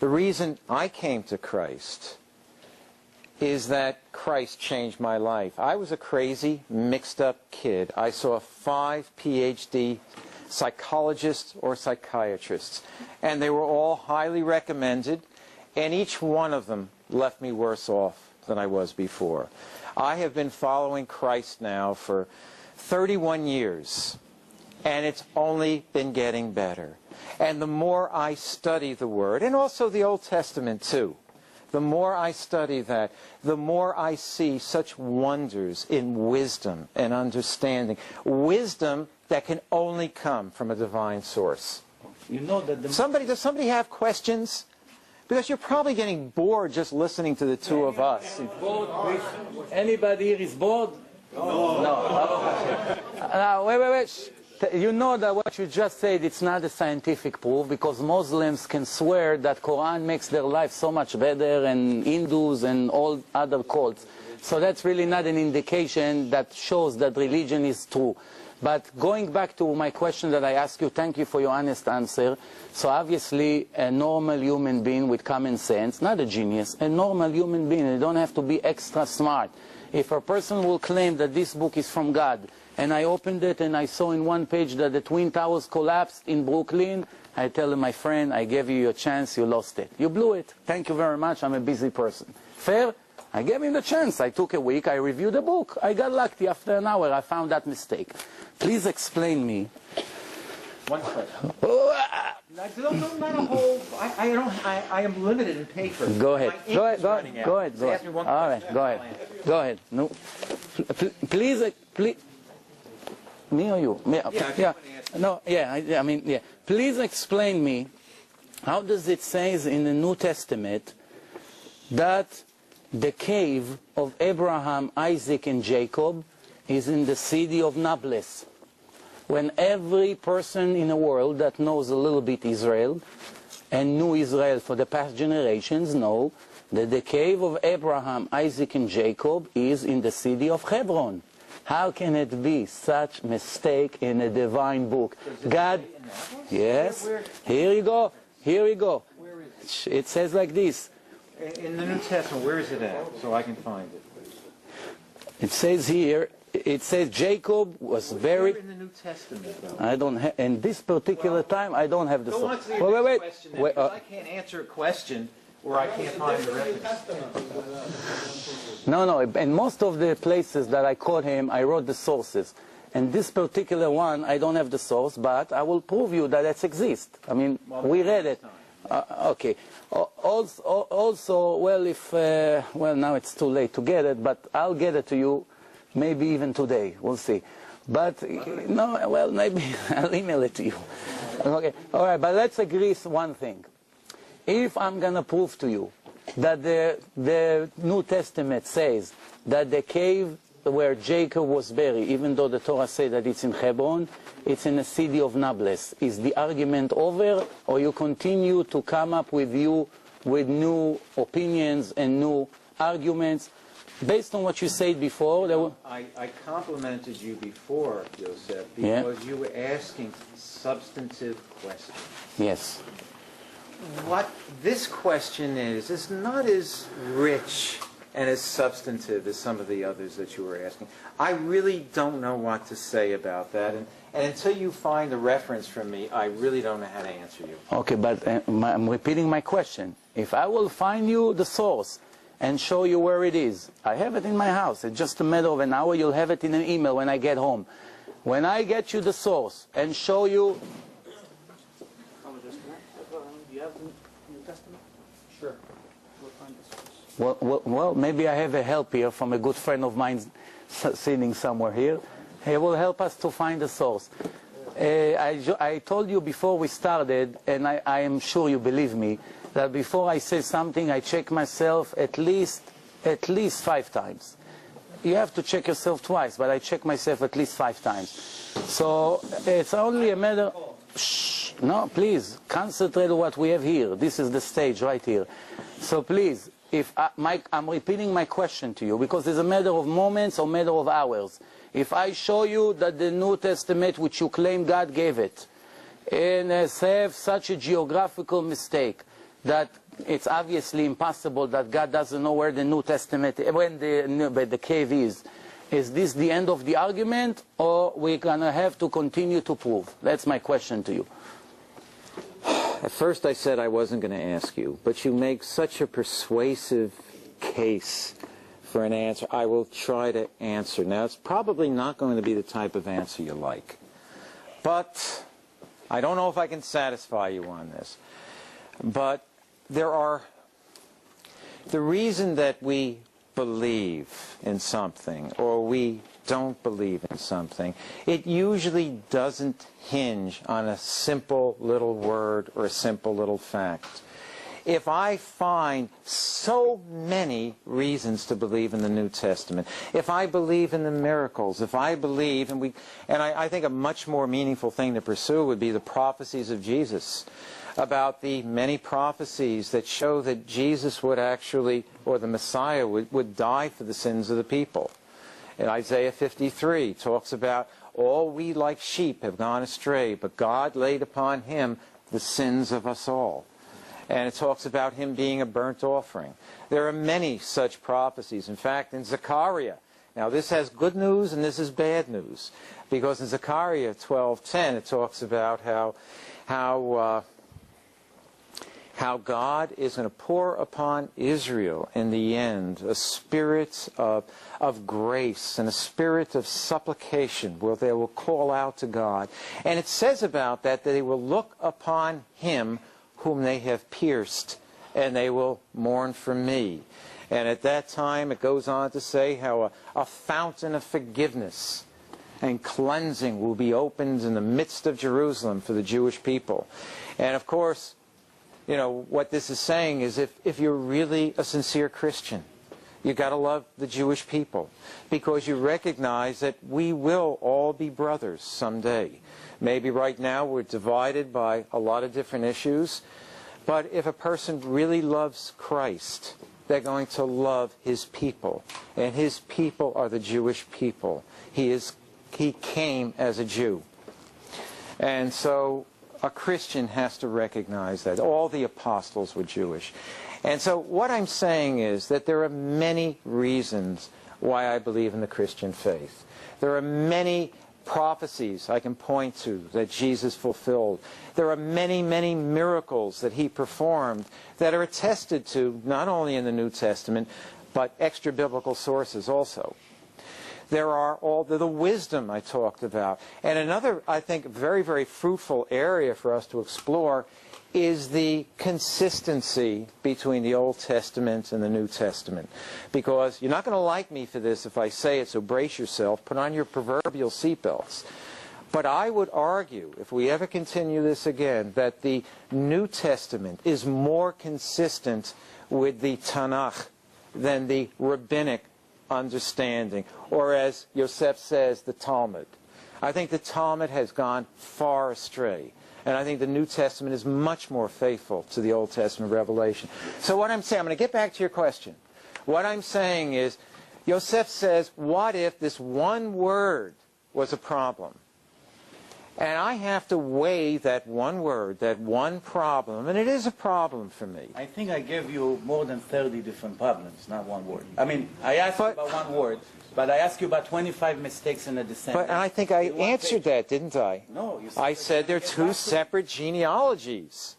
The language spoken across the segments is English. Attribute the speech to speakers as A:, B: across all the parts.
A: The reason I came to Christ is that Christ changed my life. I was a crazy, mixed-up kid. I saw 5 PhD psychologists or psychiatrists, and they were all highly recommended, and each one of them left me worse off than I was before. I have been following Christ now for 31 years, and it's only been getting better. And the more I study the Word, and also the Old Testament too, the more I study that, the more I see such wonders in wisdom and understanding. Wisdom that can only come from a divine source.
B: You know that
A: does somebody have questions? Because you're probably getting bored just listening to the two of us.
B: Anybody here is bored? No. Wait. You know that what you just said, it's not a scientific proof, because Muslims can swear that Quran makes their life so much better, and Hindus and all other cults. So that's really not an indication that shows that religion is true. But going back to my question that I asked you, thank you for your honest answer. So obviously a normal human being with common sense, not a genius, a normal human being, you don't have to be extra smart. If a person will claim that this book is from God, and I opened it and I saw in one page that the Twin Towers collapsed in Brooklyn, I tell him, my friend, I gave you your chance, you lost it. You blew it. Thank you very much, I'm a busy person. Fair? I gave him the chance. I took a week, I reviewed the book. I got lucky. After an hour, I found that mistake. Please explain me.
A: One question. Not a whole. I am limited in paper.
B: Go ahead. Go ahead.
A: Ask me one
B: All
A: question.
B: right. Go ahead. Go ahead. No. Please. Me or you? Me.
A: Yeah.
B: No. Yeah. I mean. Yeah. Please explain me. How does it say in the New Testament that the cave of Abraham, Isaac, and Jacob is in the city of Nablus, when every person in the world that knows a little bit Israel and knew Israel for the past generations know that the cave of Abraham, Isaac, and Jacob is in the city of Hebron? How can it be such mistake in a divine book? God, yes, here you go, here you go.
A: Where is
B: It says like this.
A: In the New Testament, where is it at, so I can find it?
B: It says here, it says Jacob was very...
A: Where in the New Testament, though?
B: I don't have, in this particular time, I don't have the...
A: Go on to your
B: wait.
A: Question, then, because I can't answer a question where I can't find the reference.
B: No, and most of the places that I caught him, I wrote the sources. And this particular one, I don't have the source, but I will prove you that it exists. I mean, we read it. Okay. Also, well, well, now it's too late to get it, but I'll get it to you maybe even today. We'll see. But, no, well, maybe I'll email it to you. Okay. All right, but let's agree one thing. If I'm going to prove to you that the New Testament says that the cave where Jacob was buried, even though the Torah says that it's in Hebron, it's in the city of Nablus, is the argument over, or you continue to come up with new opinions and new arguments based on what you said before?
A: I complimented you before, Yosef, because you were asking substantive questions.
B: Yes.
A: What this question is not as rich and as substantive as some of the others that you were asking. I really don't know what to say about that, and until you find a reference from me, I really don't know how to answer you.
B: Okay, but I'm repeating my question. If I will find you the source and show you where it is, I have it in my house. It's just a matter of an hour. You'll have it in an email when I get home. When I get you the source and show you... Do you have the New Testament?
A: Sure.
B: Well, maybe I have a help here from a good friend of mine sitting somewhere here. He will help us to find the source. I told you before we started, and I am sure you believe me, that before I say something, I check myself at least 5 times. You have to check yourself twice, but I check myself at least 5 times. So it's only a matter... Shh, no, please, concentrate on what we have here. This is the stage right here. So please, if I'm repeating my question to you, because it's a matter of moments or matter of hours. If I show you that the New Testament, which you claim God gave it, and have such a geographical mistake, that it's obviously impossible that God doesn't know where the New Testament, when the cave is. Is this the end of the argument, or we're going to have to continue to prove? That's my question to you.
A: At first I said I wasn't going to ask you, but you make such a persuasive case for an answer. I will try to answer. Now, it's probably not going to be the type of answer you like, but I don't know if I can satisfy you on this. But the reason that we believe in something or we don't believe in something, it usually doesn't hinge on a simple little word or a simple little fact. If I find so many reasons to believe in the New Testament, if I believe in the miracles, if I believe, and I think a much more meaningful thing to pursue would be the prophecies of Jesus, about the many prophecies that show that Jesus would actually, or the Messiah would die for the sins of the people. In Isaiah 53 talks about all we like sheep have gone astray, but God laid upon him the sins of us all. And it talks about him being a burnt offering. There are many such prophecies. In fact, in Zechariah, now this has good news and this is bad news, because in Zechariah 12:10 it talks about how God is going to pour upon Israel in the end a spirit of grace and a spirit of supplication where they will call out to God. And it says about that they will look upon him whom they have pierced, and they will mourn for me. And at that time it goes on to say how a fountain of forgiveness and cleansing will be opened in the midst of Jerusalem for the Jewish people. And of course, you know, what this is saying is if you're really a sincere Christian, you've got to love the Jewish people, because you recognize that we will all be brothers someday. Maybe right now we're divided by a lot of different issues, but if a person really loves Christ, they're going to love his people, and his people are the Jewish people. He came as a Jew. And so a Christian has to recognize that. All the apostles were Jewish. And so what I'm saying is that there are many reasons why I believe in the Christian faith. There are many prophecies I can point to that Jesus fulfilled. There are many, many miracles that he performed that are attested to not only in the New Testament, but extra-biblical sources also. There are all the wisdom I talked about. And another, I think, very, very fruitful area for us to explore is the consistency between the Old Testament and the New Testament. Because you're not going to like me for this if I say it, so brace yourself, put on your proverbial seatbelts. But I would argue, if we ever continue this again, that the New Testament is more consistent with the Tanakh than the rabbinic understanding, or as Yosef says, the Talmud. I think the Talmud has gone far astray. And I think the New Testament is much more faithful to the Old Testament revelation. So what I'm saying, I'm going to get back to your question. What I'm saying is, Yosef says, what if this one word was a problem? And I have to weigh that one word, that one problem, and it is a problem for me.
B: I think I gave you more than 30 different problems, not one word. I mean, I asked you about one word, but I asked you about 25 mistakes in a descendant.
A: But I think I answered that, didn't I?
B: No, you said
A: I said they're two separate genealogies.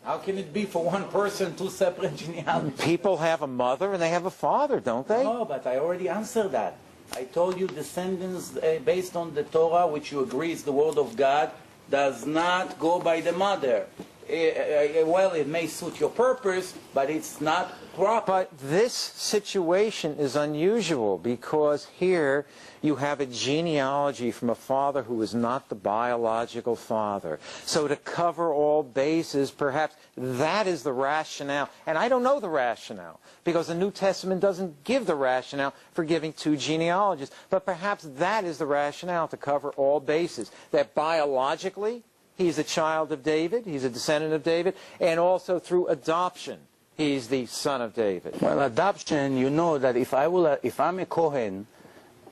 B: How can it be for one person two separate genealogies?
A: People have a mother and they have a father, don't they?
B: No, but I already answered that. I told you descendants based on the Torah, which you agree is the word of God, does not go by the mother. Well, it may suit your purpose, but it's not proper.
A: But this situation is unusual because here you have a genealogy from a father who is not the biological father. So to cover all bases, perhaps that is the rationale. And I don't know the rationale because the New Testament doesn't give the rationale for giving two genealogies. But perhaps that is the rationale to cover all bases. That biologically, he's a child of David, he's a descendant of David, and also through adoption, he's the son of David.
B: Well, adoption, you know that if I'm a Kohen,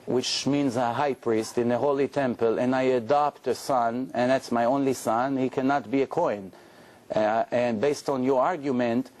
B: which means a high priest in the Holy Temple, and I adopt a son, and that's my only son, he cannot be a Kohen. And based on your argument,